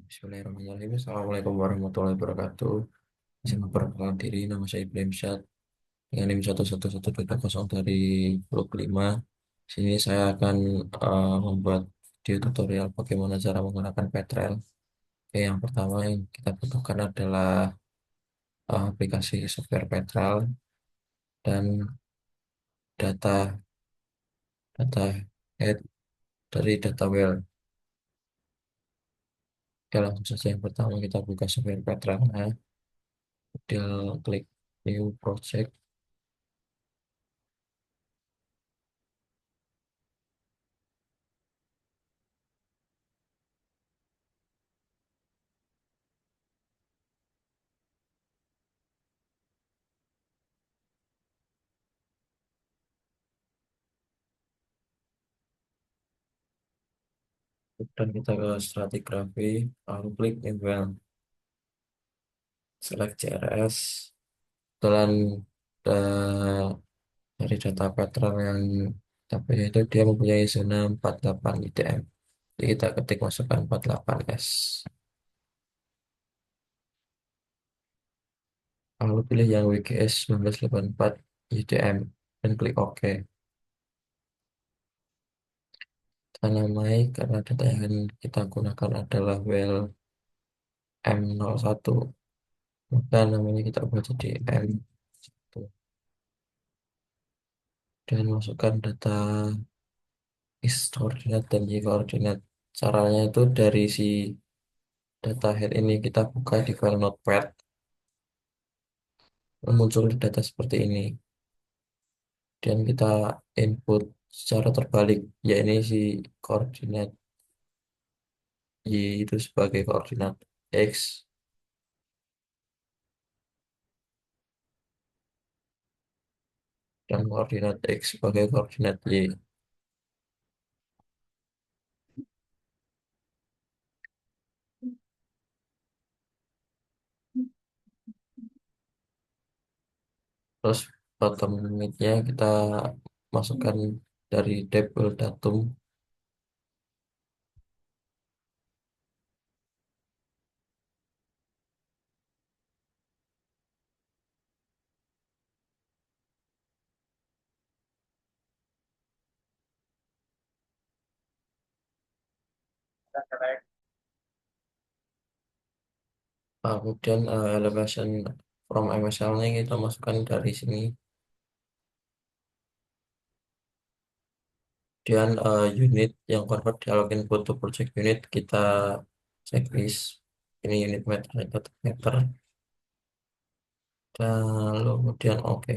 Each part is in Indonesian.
Bismillahirrahmanirrahim. Assalamualaikum warahmatullahi wabarakatuh. Saya memperkenalkan diri, nama saya Ibrahim Syad dengan NIM 11120 dari Blok 5. Sini saya akan membuat video tutorial bagaimana cara menggunakan Petrel. Oke, yang pertama yang kita butuhkan adalah aplikasi software Petrel dan data data head dari data well. Oke, langsung saja yang pertama kita buka software Petrel. Nah, kemudian klik new project. Dan kita ke stratigraphy, lalu klik event, select CRS, kebetulan eh, dari data pattern yang kita punya itu dia mempunyai zona 48 IDM. Jadi kita ketik masukkan 48S, lalu pilih yang WGS 1984 IDM dan klik OK. Kita namai karena data yang akan kita gunakan adalah well M01, maka namanya kita ubah jadi M1 dan masukkan data is koordinat dan y koordinat. Caranya itu dari si data head ini kita buka di file notepad, muncul data seperti ini. Dan kita input secara terbalik, ya ini si koordinat y itu sebagai koordinat x dan koordinat x sebagai koordinat y. Terus bottom limit-nya kita masukkan dari table datum. Kemudian elevation from MSL-nya kita masukkan dari sini. Kemudian unit yang convert dialog input to project unit kita checklist. Ini unit meter atau meter. Dan lalu kemudian oke.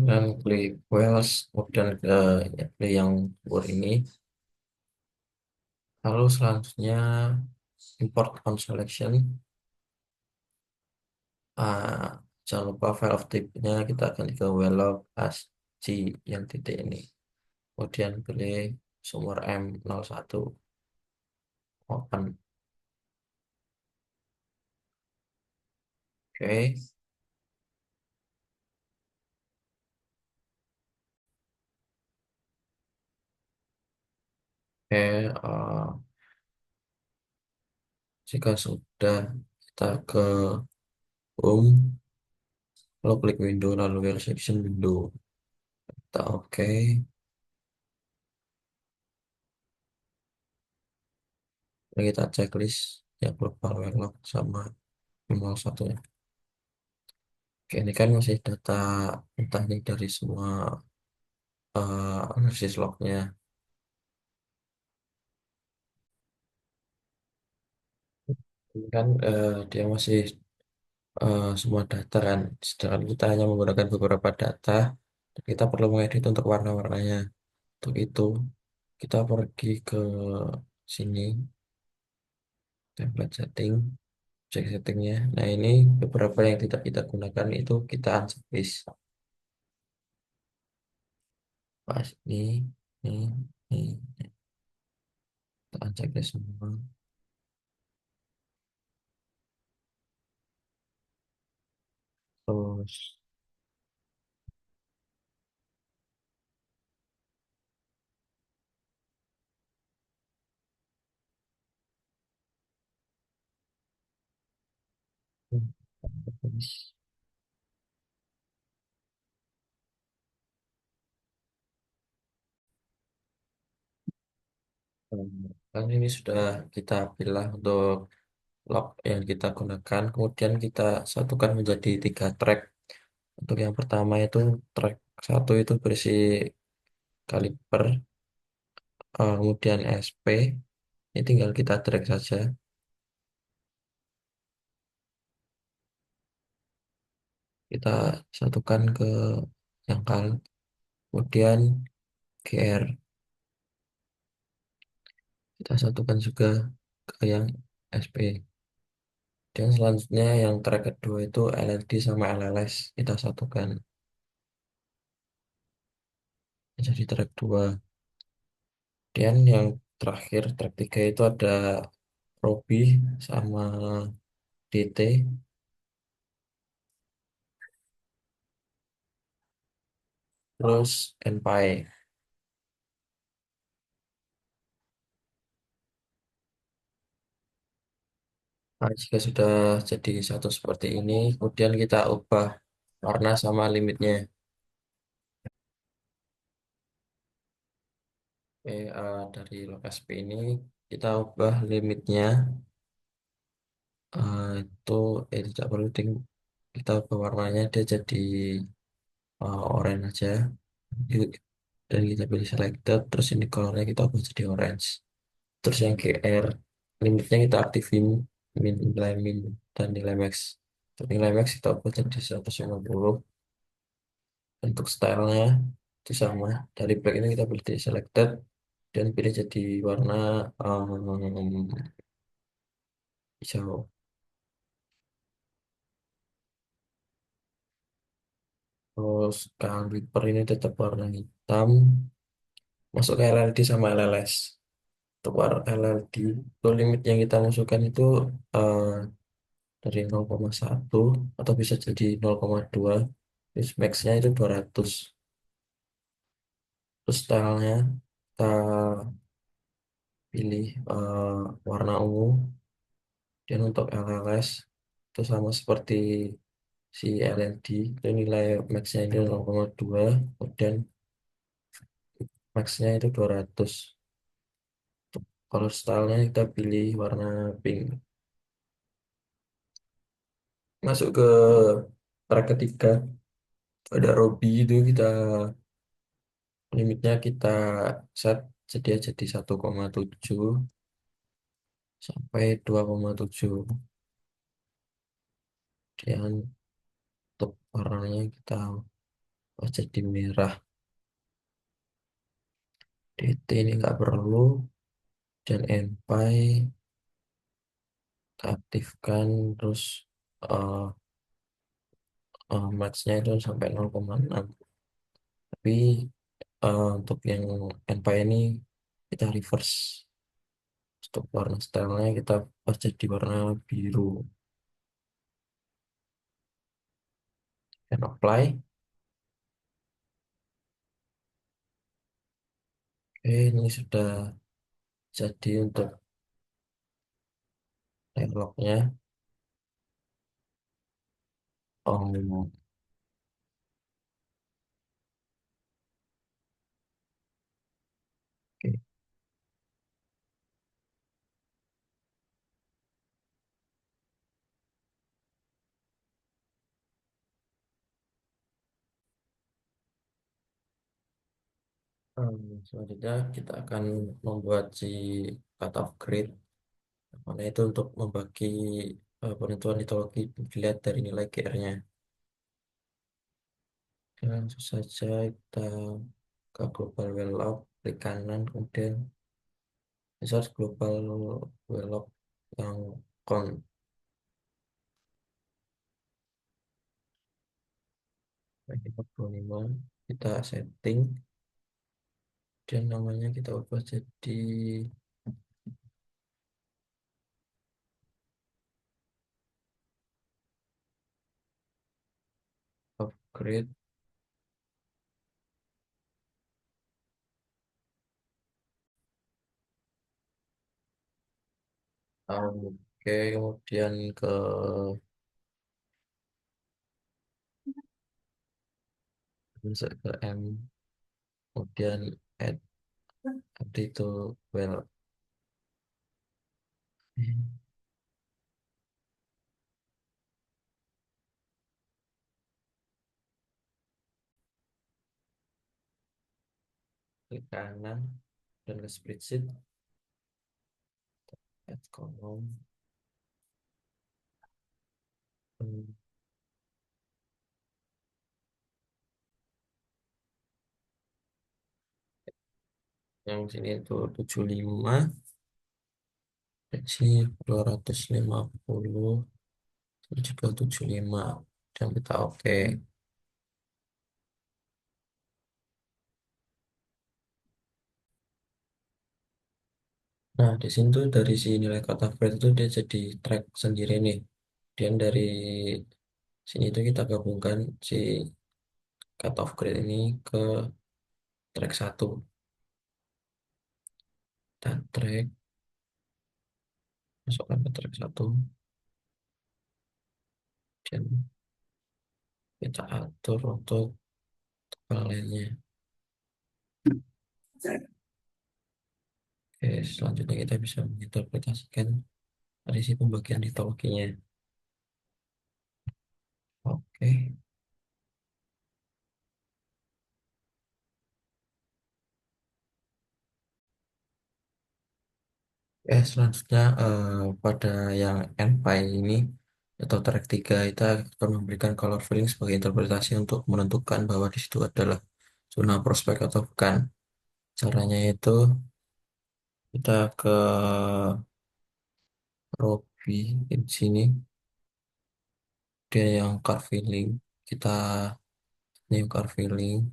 Dan klik Wells, kemudian pilih yang tool ini. Lalu selanjutnya import on selection. Ah, jangan lupa file of type-nya kita akan ke welog asc yang titik ini. Kemudian pilih sumber M01 open. Oke. Oke, jika sudah kita ke home, lalu klik window, lalu wheel section window. Kita oke. Lalu kita checklist yang global warlock sama minimal satunya. Oke, ini kan masih data entah ini dari semua analisis lognya. Ini kan dia masih semua data kan. Sedangkan kita hanya menggunakan beberapa data. Dan kita perlu mengedit untuk warna-warnanya. Untuk itu, kita pergi ke sini, template setting, cek settingnya. Nah ini beberapa yang tidak kita gunakan itu kita unchecklist. Pas ini, kita unchecklist semua. Terus Kan ini sudah kita pilih untuk log yang kita gunakan, kemudian kita satukan menjadi tiga track. Untuk yang pertama itu track satu itu berisi kaliper, kemudian SP, ini tinggal kita drag saja, kita satukan ke jangkal, kemudian GR, kita satukan juga ke yang SP. Dan selanjutnya yang track kedua itu LLD sama LLS, kita satukan jadi track 2. Dan yang terakhir track 3 itu ada Robi sama DT, terus NPy. Nah, jika sudah jadi satu seperti ini, kemudian kita ubah warna sama limitnya. Oke, dari log SP ini kita ubah limitnya, itu tidak perlu kita ubah warnanya dia jadi orange aja. Yuk, dan kita pilih selected, terus ini colornya kita ubah jadi orange. Terus yang GR limitnya kita aktifin, nilai min dan nilai max. Untuk nilai max kita ubah jadi 150. Untuk stylenya itu sama, dari black ini kita pilih di selected dan pilih jadi warna hijau. Terus kaliper ini tetap warna hitam, masuk ke LLD sama LLS. Untuk warna LLD itu limit yang kita masukkan itu eh, dari 0,1 atau bisa jadi 0,2. Terus max-nya itu 200. Terus stylenya kita pilih warna ungu. Dan untuk LLS itu sama seperti si LLD, itu nilai max-nya itu 0,2 dan max-nya itu 200. Color style-nya kita pilih warna pink. Masuk ke track ketiga, ada Robby itu kita limitnya kita set jadi 1,7 sampai 2,7. Dan untuk warnanya kita jadi merah. DT ini nggak perlu, dan NPy kita aktifkan, terus eh max-nya itu sampai 0,6. Tapi untuk yang NPy ini kita reverse. Untuk warna stylenya kita pas jadi warna biru, dan apply. Oke, ini sudah jadi untuk dialognya. Oke. Selanjutnya kita akan membuat si cutoff grid, mana itu untuk membagi penentuan mitologi dilihat dari nilai GR-nya. Langsung saja kita ke global wellop, klik kanan, kemudian insert global wellop yang count. Ini 45, kita setting dan namanya kita ubah jadi upgrade. Oke, kemudian ke masuk ke M, kemudian add, add itu well, klik kanan dan ke spreadsheet, add column. Hmm, yang sini itu 75, dan sini 250, ini juga 75, dan kita oke. Nah, di sini tuh dari si nilai cut off rate itu dia jadi track sendiri nih. Dan dari sini tuh kita gabungkan si cut off grade ini ke track satu. Dan track, masukkan ke track satu, dan kita atur untuk lainnya. Oke, selanjutnya kita bisa menginterpretasikan dari si pembagian litologinya. Oke, selanjutnya pada yang NPy ini atau track 3 kita akan memberikan color filling sebagai interpretasi untuk menentukan bahwa di situ adalah zona prospek atau bukan. Caranya itu kita ke Robi di sini, dia yang card filling, kita new card filling.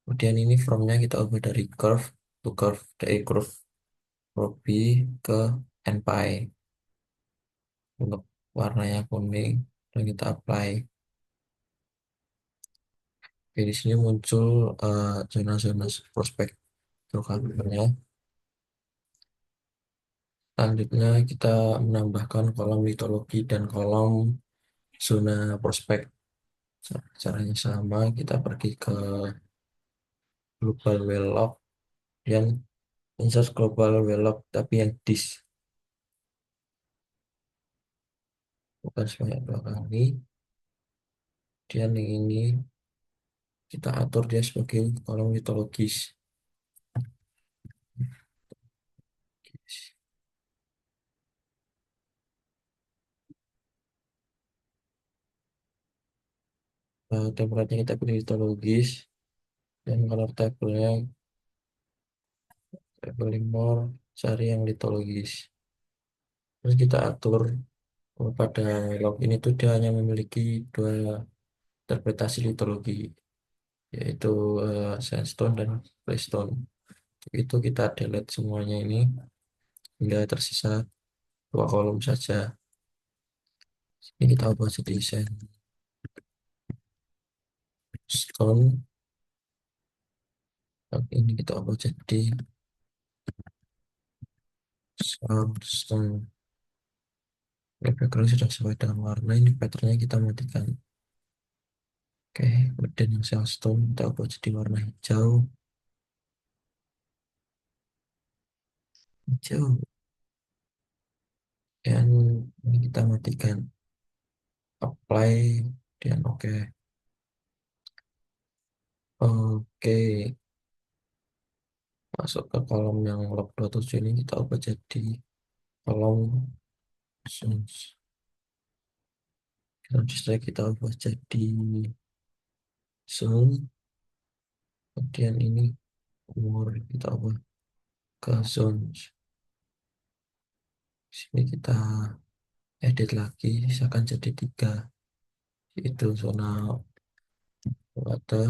Kemudian ini from-nya kita ubah dari curve to curve, dari curve Robi ke NPy untuk warnanya kuning, dan kita apply. Oke, di sini muncul zona-zona prospek hidrokarburnya. Selanjutnya kita menambahkan kolom litologi dan kolom zona prospek. Caranya sama, kita pergi ke global well log dan insert global well log tapi yang disk, bukan sebanyak dua kali. Dan yang ini kita atur dia sebagai kolom litologis. Temperaturnya kita pilih litologis, dan color tabelnya labeling more, cari yang litologis. Terus kita atur pada log ini tuh dia hanya memiliki dua interpretasi litologi, yaitu sandstone dan freestone. Itu kita delete semuanya ini hingga tersisa dua kolom saja. Ini kita ubah jadi sandstone, dan ini kita ubah jadi sandstone. Ini background sudah sesuai dengan warna, ini patternnya kita matikan. Oke, kemudian yang sandstone kita ubah jadi warna hijau. Hijau, dan ini kita matikan. Apply, dan oke. Oke, masuk ke kolom yang log 27 ini kita ubah jadi kolom zones. Selanjutnya kita ubah jadi zone. Kemudian ini umur kita ubah ke zones. Sini kita edit lagi, misalkan jadi tiga, yaitu zona water,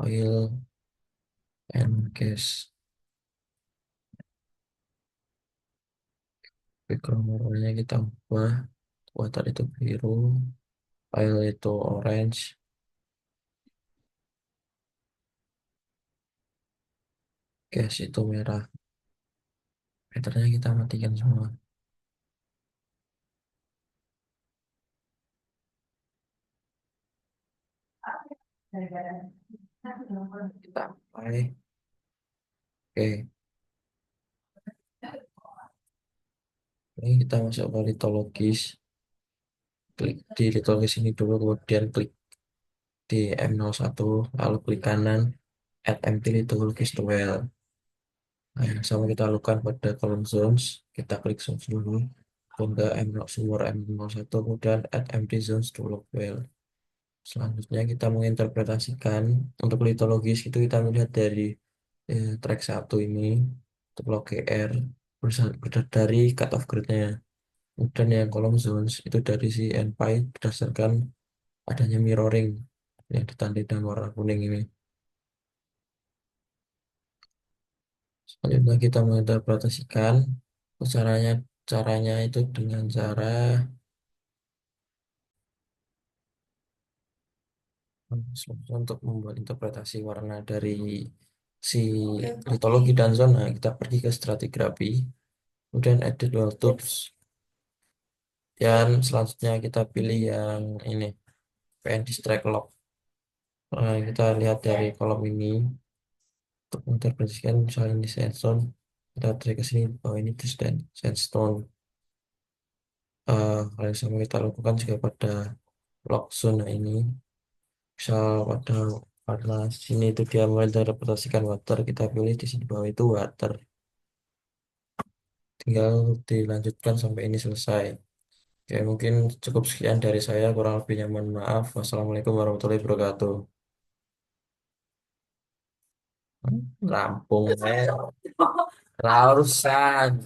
oil, and gas. Background warnanya kita ubah, water itu biru, oil itu orange, gas itu merah. Filternya kita matikan semua. Kita apply. Oke, ini kita masuk ke litologis. Klik di litologis ini dulu, kemudian klik di M01, lalu klik kanan, add empty litologis to well. Nah, yang sama kita lakukan pada column zones, kita klik zones dulu, ke M0, sumber M01, kemudian add empty zones to log well. Selanjutnya kita menginterpretasikan untuk litologis itu kita melihat dari track 1 ini untuk log GR dari cut off grid-nya. Kemudian yang kolom zones itu dari si NPy berdasarkan adanya mirroring yang ditandai dengan warna kuning ini. Selanjutnya kita menginterpretasikan caranya caranya itu dengan cara untuk membuat interpretasi warna dari si litologi dan zona, kita pergi ke stratigrafi, kemudian edit dual tools, dan selanjutnya kita pilih yang ini, PN Distract Log. Nah, kita lihat dari kolom ini untuk menginterpretasikan misalnya di sandstone, kita tarik ke sini bahwa ini di sandstone. Hal yang sama kita lakukan juga pada log zona ini. Misal pada warna sini itu dia menginterpretasikan water, kita pilih di sini bawah itu water. Tinggal dilanjutkan sampai ini selesai. Oke, mungkin cukup sekian dari saya. Kurang lebihnya mohon maaf. Wassalamualaikum warahmatullahi wabarakatuh. Rampung, Ra urusan.